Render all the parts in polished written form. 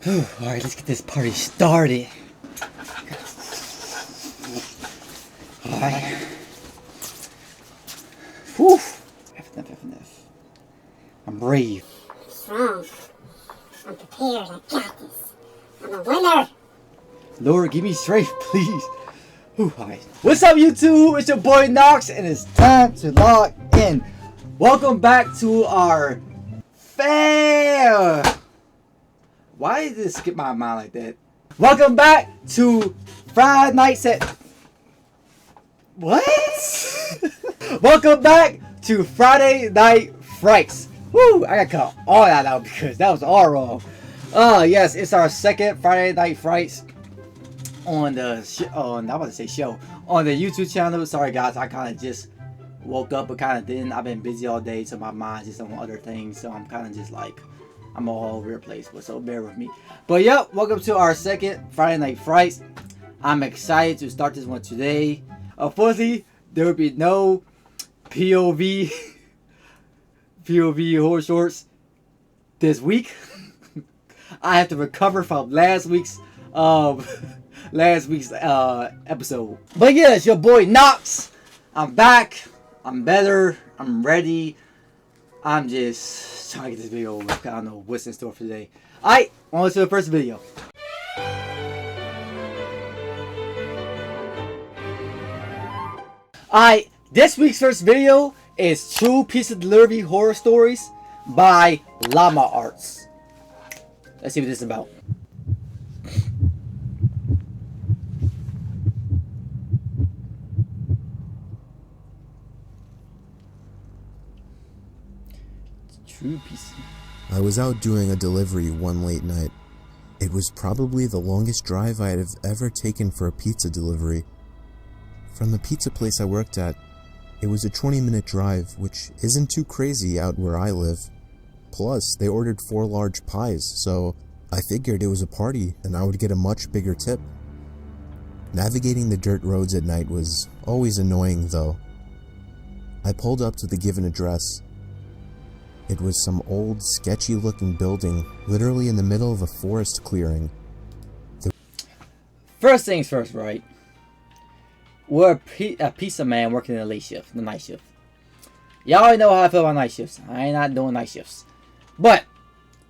Alright, let's get this party started. Alright. Whew. FNF. I'm brave. Strong. I'm prepared. I got this. I'm a winner. Lord, give me strength, please. Whew. Alright. What's up, YouTube? It's your boy Nox, and it's time to log in. Welcome back to our fair. Why did this skip my mind like that? Welcome back to Friday Night Set. What? Welcome back to Friday Night Frights. Woo! I gotta cut all that out because that was all wrong. Yes, it's our second Friday Night Frights on the I'm about to say show on the YouTube channel. Sorry guys, I kind of just woke up but kind of didn't. I've been busy all day, so my mind's just on other things. So I'm kind of just like I'm all over the place, but so bear with me. But yep, welcome to our second Friday Night Frights. I'm excited to start this one today. Unfortunately, there will be no POV horror shorts this week. I have to recover from last week's episode. But yeah, it's your boy Nox. I'm back. I'm better. I'm ready. I'm just trying to get this video over. I don't know what's in store for today. Alright, on to the first video. Alright, this week's first video is True Pizza Delivery Horror Stories by Llama Arts. Let's see what this is about. True Pizza. I was out doing a delivery one late night. It was probably the longest drive I have ever taken for a pizza delivery. From the pizza place I worked at, it was a 20-minute drive, which isn't too crazy out where I live. Plus, they ordered 4 large pies, so I figured it was a party and I would get a much bigger tip. Navigating the dirt roads at night was always annoying though. I pulled up to the given address. It was some old, sketchy-looking building, literally in the middle of a forest clearing. First things first, right? We're a pizza man working in the night shift. Y'all already know how I feel about night shifts. I ain't not doing night shifts. But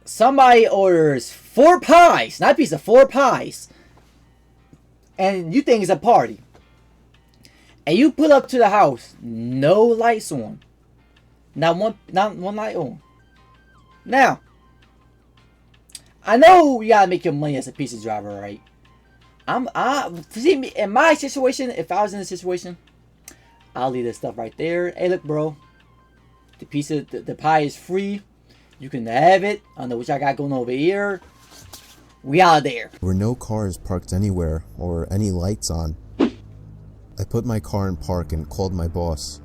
somebody orders 4 pies, not pizza, 4 pies, and you think it's a party. And you pull up to the house, no lights on. Not one light on. Now, I know you gotta make your money as a pizza driver, right? See me in my situation. If I was in this situation, I'll leave this stuff right there. Hey, look, bro. The pizza, the pie is free. You can have it. I don't know what I got going over here. We out there. There were no cars parked anywhere or any lights on. I put my car in park and called my boss.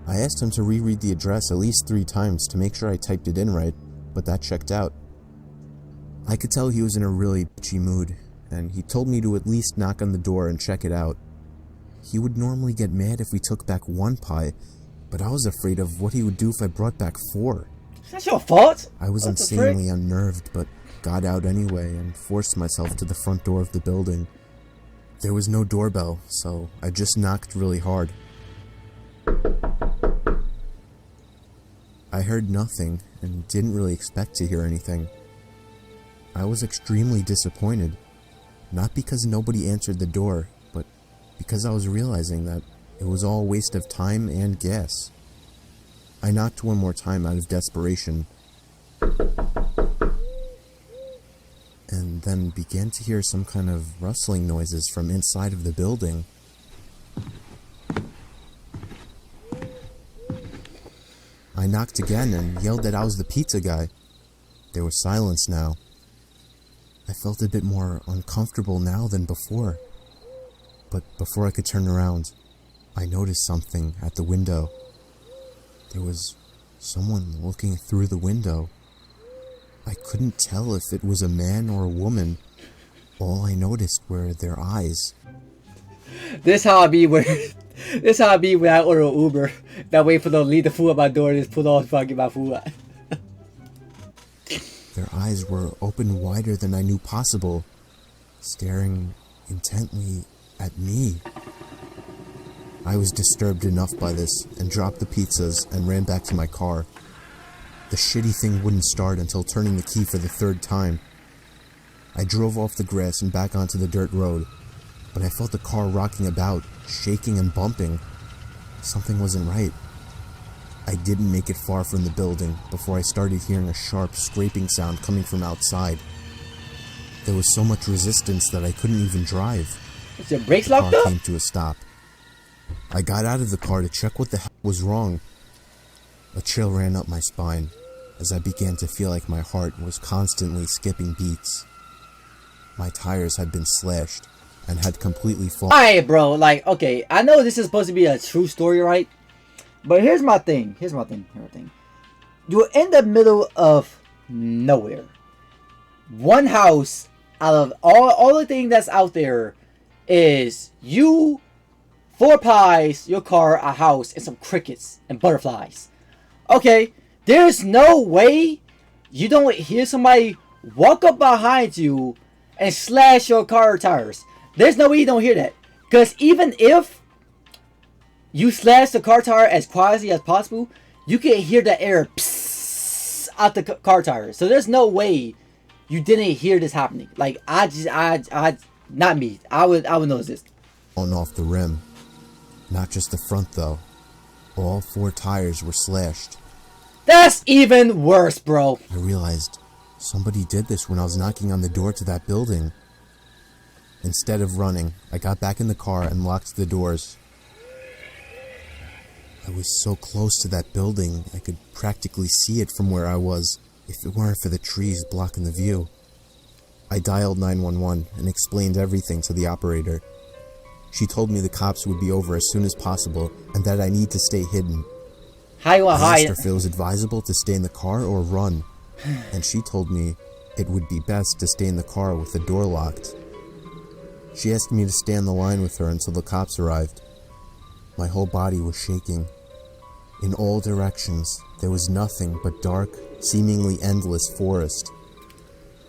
I asked him to reread the address at least 3 times to make sure I typed it in right, but that checked out. I could tell he was in a really bitchy mood, and he told me to at least knock on the door and check it out. He would normally get mad if we took back 1 pie, but I was afraid of what he would do if I brought back 4. That's your fault. I was insanely unnerved, but got out anyway and forced myself to the front door of the building. There was no doorbell, so I just knocked really hard. I heard nothing and didn't really expect to hear anything. I was extremely disappointed, not because nobody answered the door, but because I was realizing that it was all a waste of time and gas. I knocked 1 more time out of desperation, and then began to hear some kind of rustling noises from inside of the building. I knocked again and yelled that I was the pizza guy. There was silence now. I felt a bit more uncomfortable now than before. But before I could turn around, I noticed something at the window. There was someone looking through the window. I couldn't tell if it was a man or a woman. All I noticed were their eyes. This how I be when I order an Uber. That wait for them to leave the food at my door and just pull off so I get my food out. Their eyes were open wider than I knew possible, staring intently at me. I was disturbed enough by this and dropped the pizzas and ran back to my car. The shitty thing wouldn't start until turning the key for the third time. I drove off the grass and back onto the dirt road, but I felt the car rocking about, shaking and bumping. Something wasn't right. I didn't make it far from the building before I started hearing a sharp scraping sound coming from outside. There was so much resistance that I couldn't even drive. Is your brakes The locked car up? came to a stop. I got out of the car to check what the hell was wrong. A chill ran up my spine as I began to feel like my heart was constantly skipping beats. My tires had been slashed and had completely fallen. Alright, bro. Like, okay, I know this is supposed to be a true story, right? But here's my thing. You're in the middle of nowhere. One house out of all the thing that's out there is you, 4 pies, your car, a house, and some crickets and butterflies. Okay, there's no way you don't hear somebody walk up behind you and slash your car tires. There's no way you don't hear that. Because even if you slash the car tire as quietly as possible, you can hear the air psss out the car tire. So there's no way you didn't hear this happening. Like, not me. I would notice this. On off the rim. Not just the front though. All 4 tires were slashed. That's even worse, bro. I realized somebody did this when I was knocking on the door to that building. Instead of running, I got back in the car and locked the doors. I was so close to that building, I could practically see it from where I was, if it weren't for the trees blocking the view. I dialed 911 and explained everything to the operator. She told me the cops would be over as soon as possible and that I need to stay hidden. How you want to I asked hide? her if it was advisable to stay in the car or run, and she told me it would be best to stay in the car with the door locked. She asked me to stay on the line with her until the cops arrived. My whole body was shaking. In all directions, there was nothing but dark, seemingly endless forest.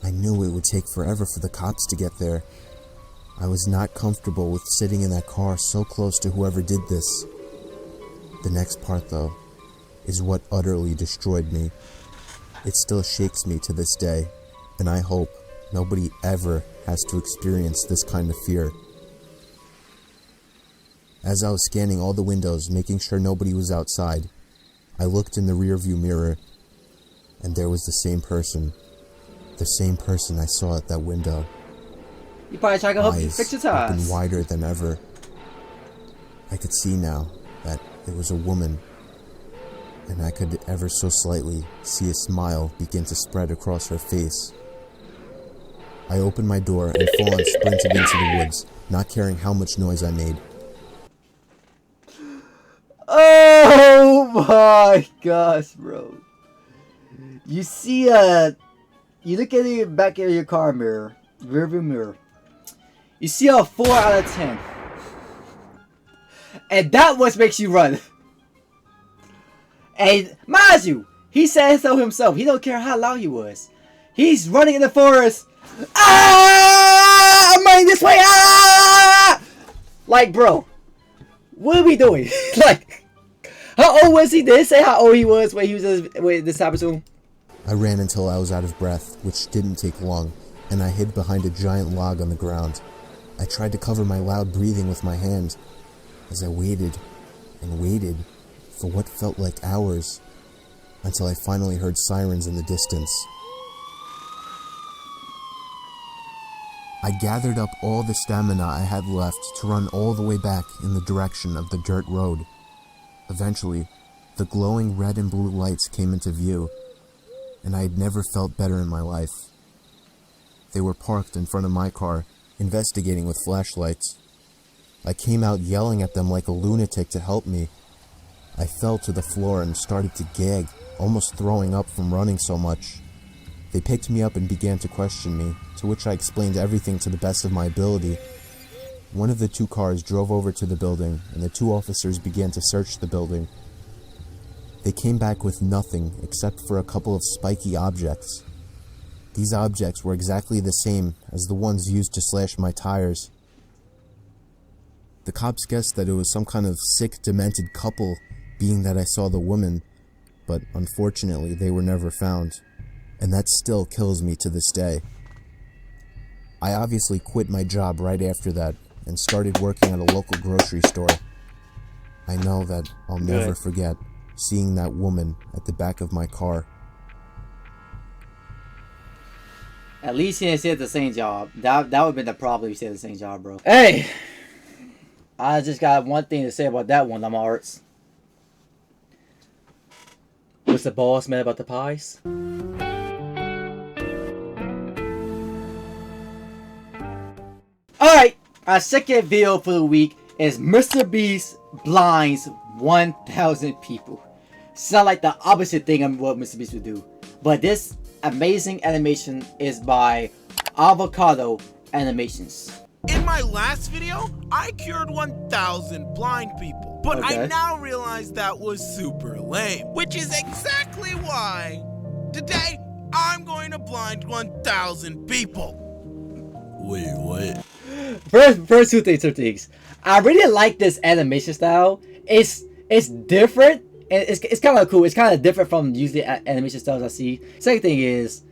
I knew it would take forever for the cops to get there. I was not comfortable with sitting in that car so close to whoever did this. The next part, though, is what utterly destroyed me. It still shakes me to this day, and I hope nobody ever has to experience this kind of fear. As I was scanning all the windows, making sure nobody was outside, I looked in the rearview mirror, and there was the same person. The same person I saw at that window. You probably try to help you Eyes fix your open tires. wider than ever. I could see now that it was a woman, and I could ever so slightly see a smile begin to spread across her face. I opened my door and full on sprinted into the woods, not caring how much noise I made. Oh my gosh, bro. You see, you look at the back of your car mirror, rearview mirror. You see a 4 out of 10. And that what makes you run. And mind you, he said so himself. He don't care how loud he was. He's running in the forest. Ah! I'm running this way. Ah! Like, bro, what are we doing? Like, how old was he? Did it say how old he was when he was with this episode? I ran until I was out of breath, which didn't take long, and I hid behind a giant log on the ground. I tried to cover my loud breathing with my hand, as I waited and waited for what felt like hours, until I finally heard sirens in the distance. I gathered up all the stamina I had left to run all the way back in the direction of the dirt road. Eventually, the glowing red and blue lights came into view, and I had never felt better in my life. They were parked in front of my car, investigating with flashlights. I came out yelling at them like a lunatic to help me. I fell to the floor and started to gag, almost throwing up from running so much. They picked me up and began to question me, to which I explained everything to the best of my ability. One of the 2 cars drove over to the building, and the 2 officers began to search the building. They came back with nothing except for a couple of spiky objects. These objects were exactly the same as the ones used to slash my tires. The cops guessed that it was some kind of sick, demented couple, being that I saw the woman, but unfortunately they were never found, and that still kills me to this day. I obviously quit my job right after that and started working at a local grocery store. I know that I'll never forget seeing that woman at the back of my car. At least he didn't say the same job. That would have been the problem if he said the same job, bro. Hey! I just got one thing to say about that one, I'm arts. What's the boss mad about the pies? Alright, our second video for the week is Mr. Beast blinds 1,000 people. Sound like the opposite thing of what Mr. Beast would do. But this amazing animation is by Avocado Animations. In my last video, I cured 1,000 blind people, but I now realize that was super lame, which is exactly why today I'm going to blind 1,000 people. Wait, what? First two things. I really like this animation style. It's different and it's kind of cool. It's kind of different from usually animation styles I see. Second thing is,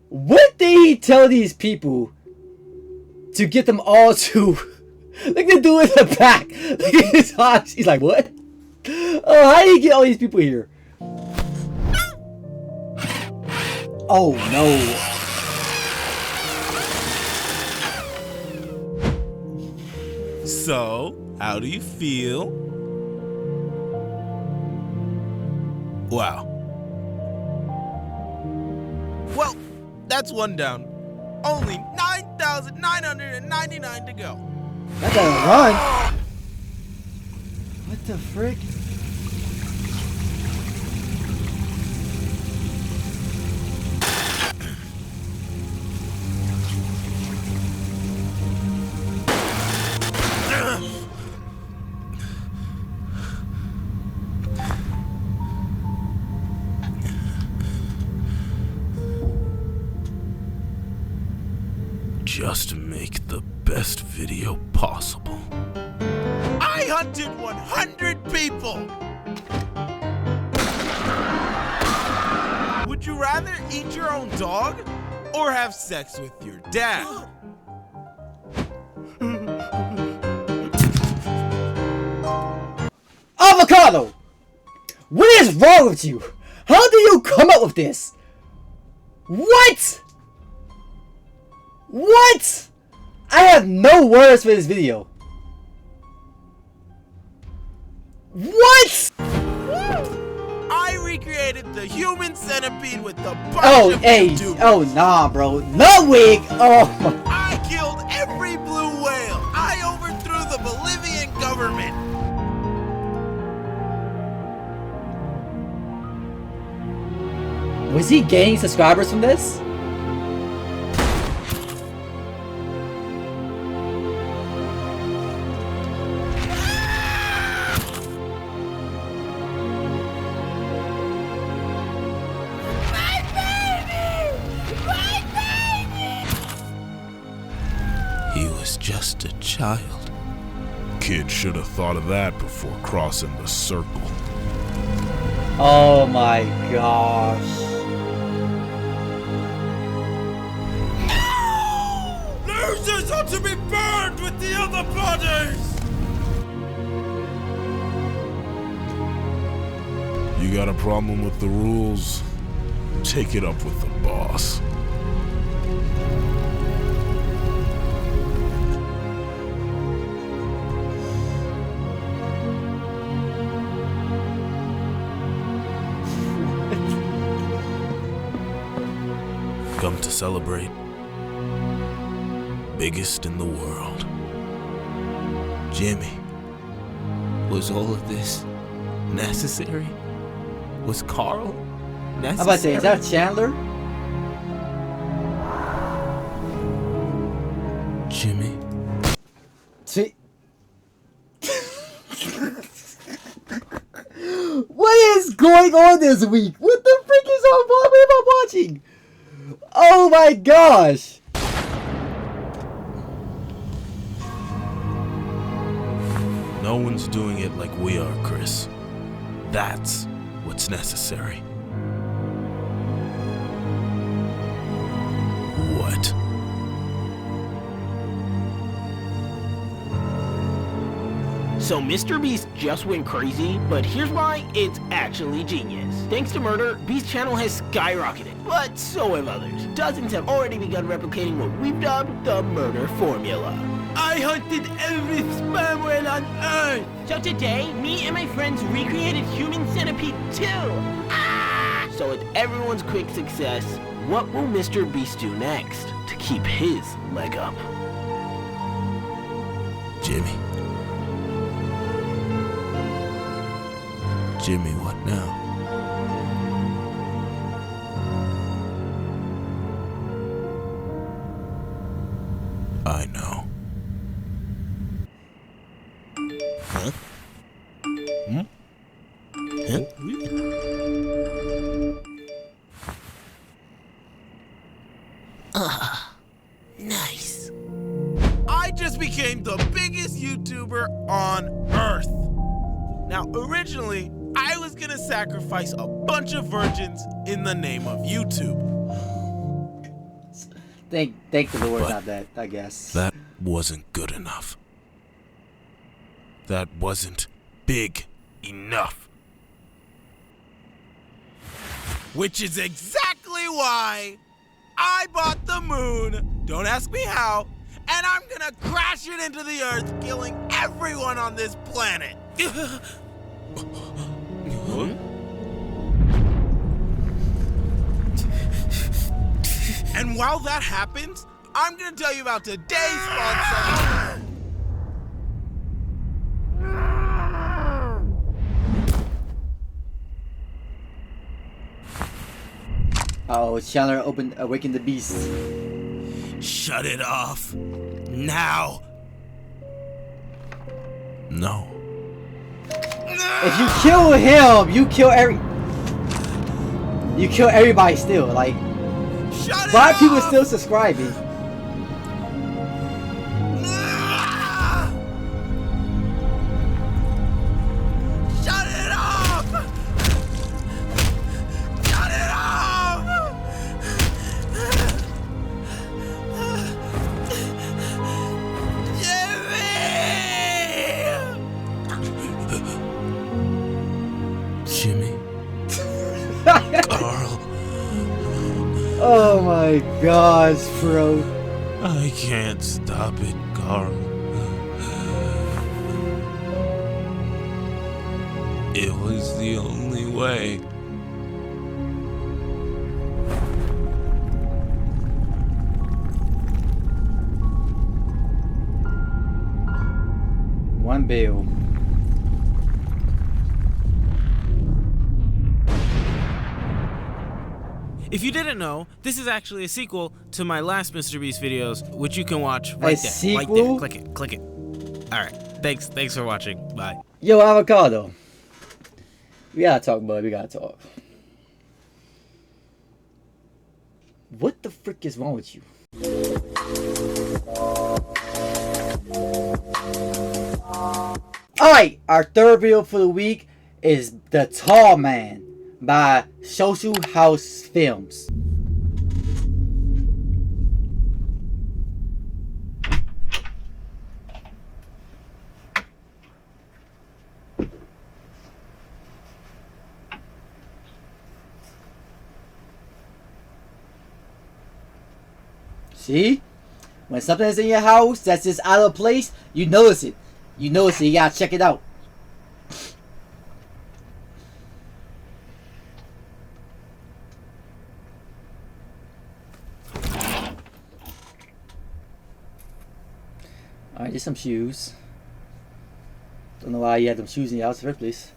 what did he tell these people to get them all to look at the dude in the back? Look at his eyes. He's like, what? Oh, how do you get all these people here? Oh no. So, how do you feel? Wow. Well, that's one down. Only 9,999 to go. That doesn't run. What the frick? Just to make the best video possible. I hunted 100 people! Would you rather eat your own dog or have sex with your dad? Avocado! What is wrong with you? How do you come up with this? What? What? I have no words for this video. What? I recreated the human centipede with the Oh, hey, oh nah, bro, no wig. Oh. I killed every blue whale. I overthrew the Bolivian government. Was he gaining subscribers from this? He was just a child. Kid should have thought of that before crossing the circle. Oh my gosh. No! Losers ought to be burned with the other bodies! You got a problem with the rules? Take it up with the boss. Come to celebrate. Biggest in the world. Jimmy, was all of this necessary? Was Carl necessary? I'm about to say, is that Chandler? Jimmy. See? What is going on this week? What the frick is on? What am I watching? Oh my gosh! No one's doing it like we are, Chris. That's what's necessary. What? So Mr. Beast just went crazy, but here's why it's actually genius. Thanks to Murder, Beast's channel has skyrocketed, but so have others. Dozens have already begun replicating what we've dubbed the Murder Formula. I hunted every sperm whale on Earth! So today, me and my friends recreated Human Centipede 2! Ah! So with everyone's quick success, what will Mr. Beast do next to keep his leg up? Jimmy. Jimmy, what now? I know. Huh? Huh? Nice. I just became the biggest YouTuber on Earth. Now, originally, I was gonna sacrifice a bunch of virgins in the name of YouTube. Thank the Lord, But not that, I guess. that wasn't good enough. That wasn't big enough. Which is exactly why I bought the moon. Don't ask me how. And I'm gonna crash it into the earth, killing everyone on this planet. And while that happens, I'm gonna tell you about today's sponsor. Oh, Chandler awakened the beast. Shut it off. Now. No. If you kill him, you kill everybody still. Like, Shut it why are off! people still subscribing? Shut it off! Shut it off! Jimmy. Carl. Oh my gosh, bro. I can't stop it, Carl. It was the only way. One bill. If you didn't know, this is actually a sequel to my last Mr. Beast videos, which you can watch right there. Sequel? Right there. Click it. Alright. Thanks for watching. Bye. Yo, Avocado. We gotta talk, bud. We gotta talk. What the frick is wrong with you? Alright, our third video for the week is The Tall Man by Social House Films. See? When something is in your house that's just out of place, you notice it. You notice it, you gotta check it out. Alright, there's some shoes. Don't know why you had them shoes in your house in the first place.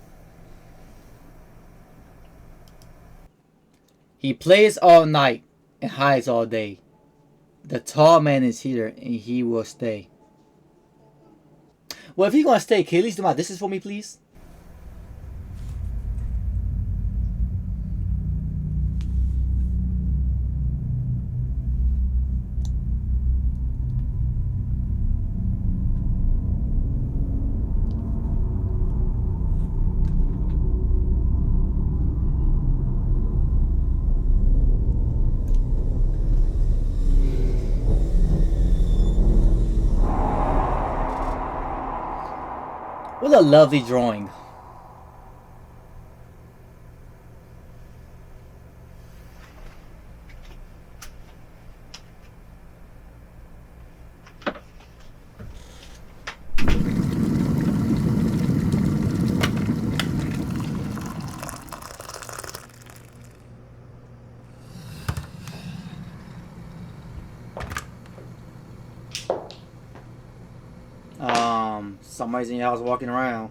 He plays all night and hides all day. The tall man is here and he will stay. Well, if he's gonna stay, can you at least do my dishes for me, please? a lovely drawing. Somebody's in your house walking around.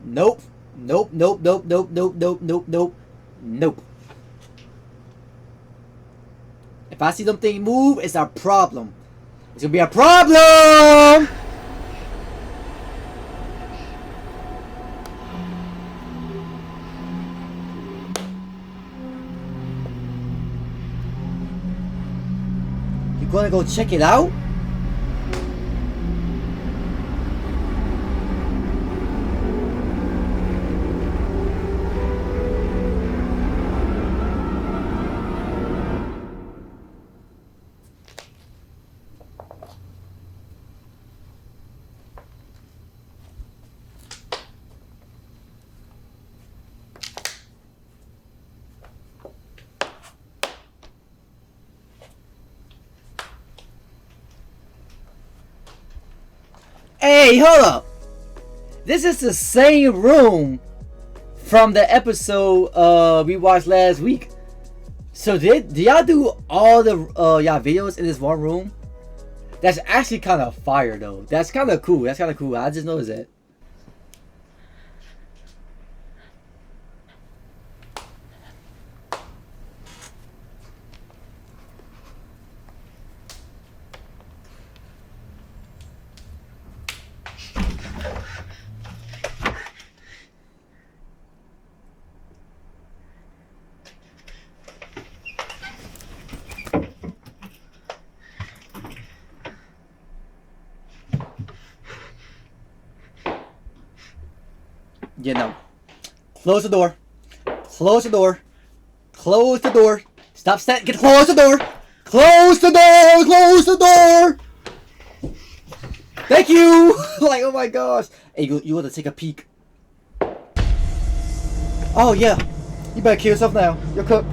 Nope. Nope, nope, nope, nope, nope, nope, nope, nope, nope. If I see them things move, it's a problem. It's gonna be a problem! You gonna go check it out? Hey, hold up! This is the same room from the episode we watched last week. So did y'all do all the y'all videos in this one room? That's actually kind of fire though. That's kind of cool. That's kind of cool. I just noticed that. You know, close the door. Close the door. Close the door. Stop standing. Close the door. Close the door. Close the door. Thank you. Like, oh my gosh. Hey, you want to take a peek? Oh yeah. You better kill yourself now. You're cooked.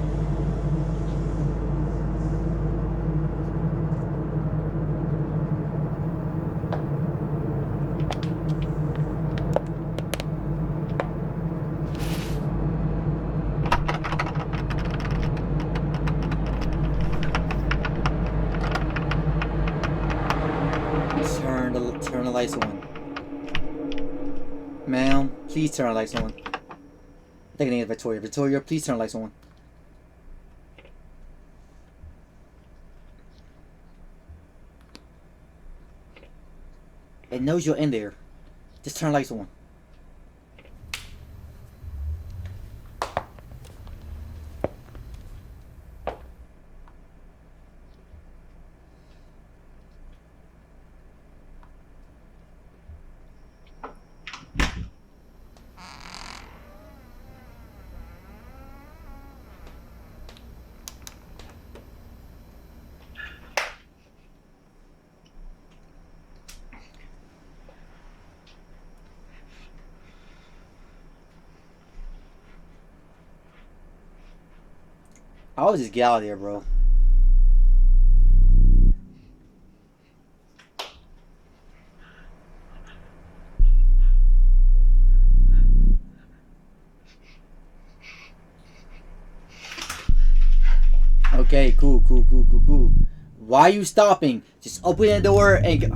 Turn the lights on. Ma'am, please turn the lights on. I think I need Victoria. Victoria, please turn the lights on. It knows you're in there. Just turn the lights on. I would just get out of there, bro. Okay, cool. Why are you stopping? Just open the door and go.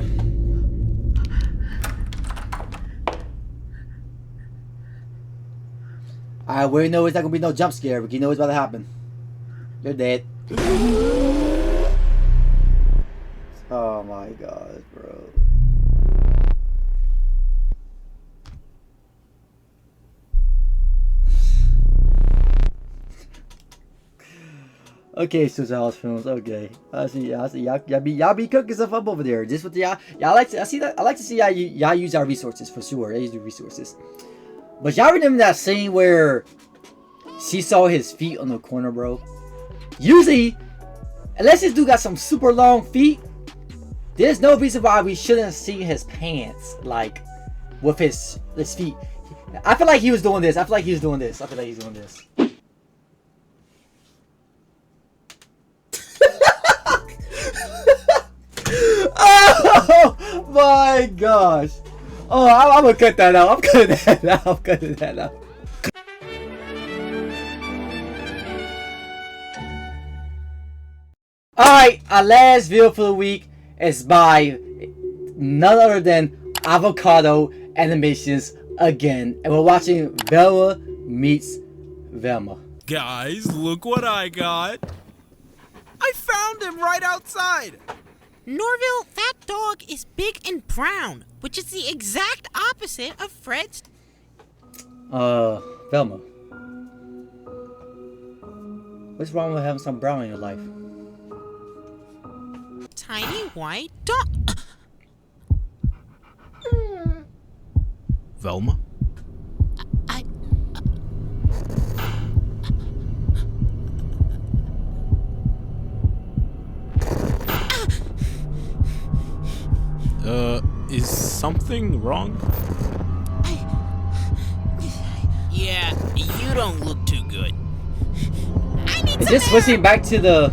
I already know it's not gonna be no jump scare, but you know what's about to happen. You're dead. Oh my god, bro. Okay, Susan House Films. Okay, I see. Y'all be cooking stuff up over there. Just with y'all like to. I see that. I like to see y'all use our resources for sure. Y'all use the resources. But y'all remember that scene where she saw his feet on the corner, bro? Usually, unless this dude got some super long feet, There's no reason why we shouldn't see his pants, like, with his feet. I feel like he was doing this. I feel like he's doing this. I feel like he's doing this. Oh my gosh. Oh, I'm gonna cut that out. I'm cutting that out. I'm cutting that out. Alright, our last video for the week is by none other than Avocado Animations again. And we're watching Velma Meets Velma. Guys, look what I got. I found him right outside. Norville, that dog is big and brown, which is the exact opposite of Fred's. Velma. What's wrong with having some brown in your life? Tiny white dog. Velma? Is something wrong? Yeah, you don't look too good. Is this switching back to the...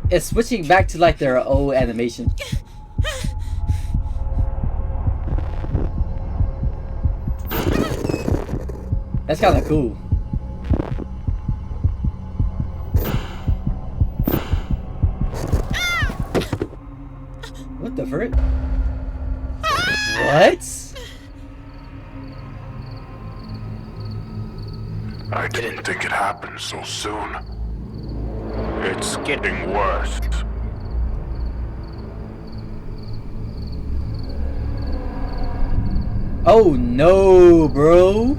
It's switching back to like their old animation. That's kind of cool. What the frick? What? I didn't think it happened so soon. It's getting worse. Oh no, bro.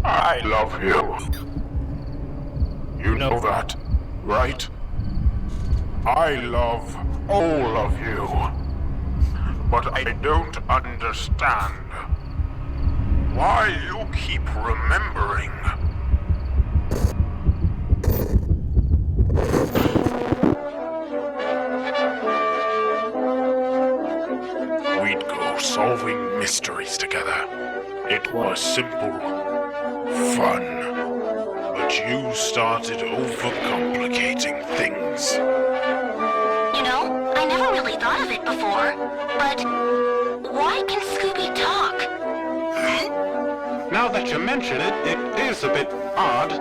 I love you. You know that, right? I love all of you. But I don't understand why you keep remembering. We'd go solving mysteries together. It was simple, fun. But you started overcomplicating things. You know, I never really thought of it before, but why can Scooby talk? Now that you mention it, it is a bit odd.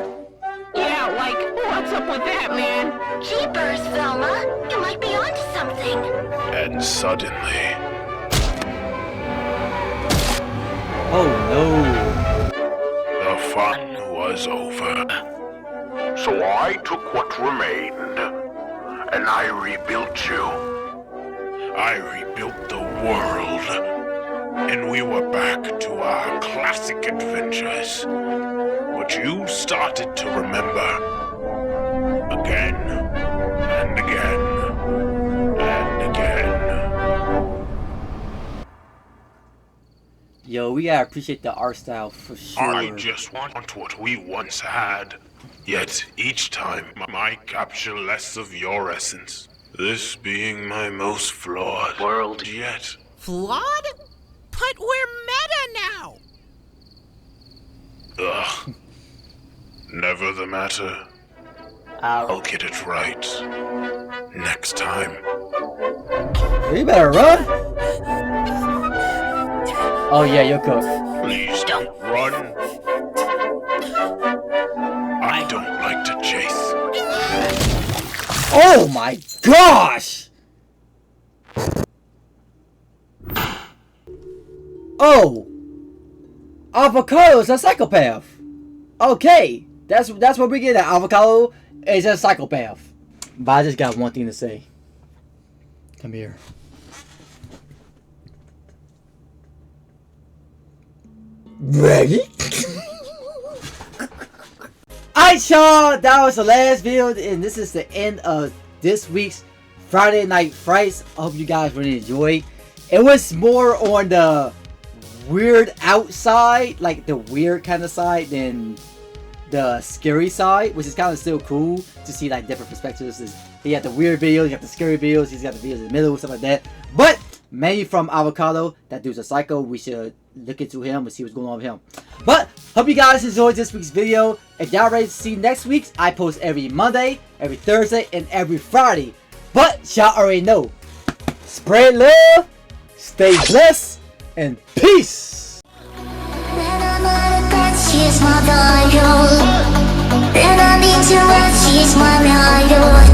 Yeah, like, what's up with that, man? Jeepers, Velma, you might be onto something. And suddenly... Oh no. the fun was over. So I took what remained, and I rebuilt you. I rebuilt the world, and we were back to our classic adventures. But you started to remember. Again, and again, and again. Yo, we gotta appreciate the art style for sure. I just want what we once had. Yet, each time, I capture less of your essence. This being my most flawed world yet. Flawed? But we're meta now! Ugh. Never the matter. I'll get it right. Next time. You better run! Oh yeah, you're cooked. Please don't run. I don't like to chase. Oh my gosh! Oh! Avocado's a psychopath! Okay, that's what we get at. Avocado is a psychopath. But I just got one thing to say. Come here. Ready? Alright y'all, that was the last video and this is the end of this week's Friday Night Frights. I hope you guys really enjoyed. It was more on the weird outside, like the weird kind of side, than the scary side, which is kind of still cool to see like different perspectives. He got the weird videos, he got the scary videos, he's got the videos in the middle, stuff like that. But mainly from Avocado, that dude's a psycho. We should look into him and see what's going on with him. But hope you guys enjoyed this week's video. If y'all ready to see next week's, I post every Monday, every Thursday, and every Friday. But y'all already know. Spread love, stay blessed, and peace! She's my idol. And I need to she's my idol.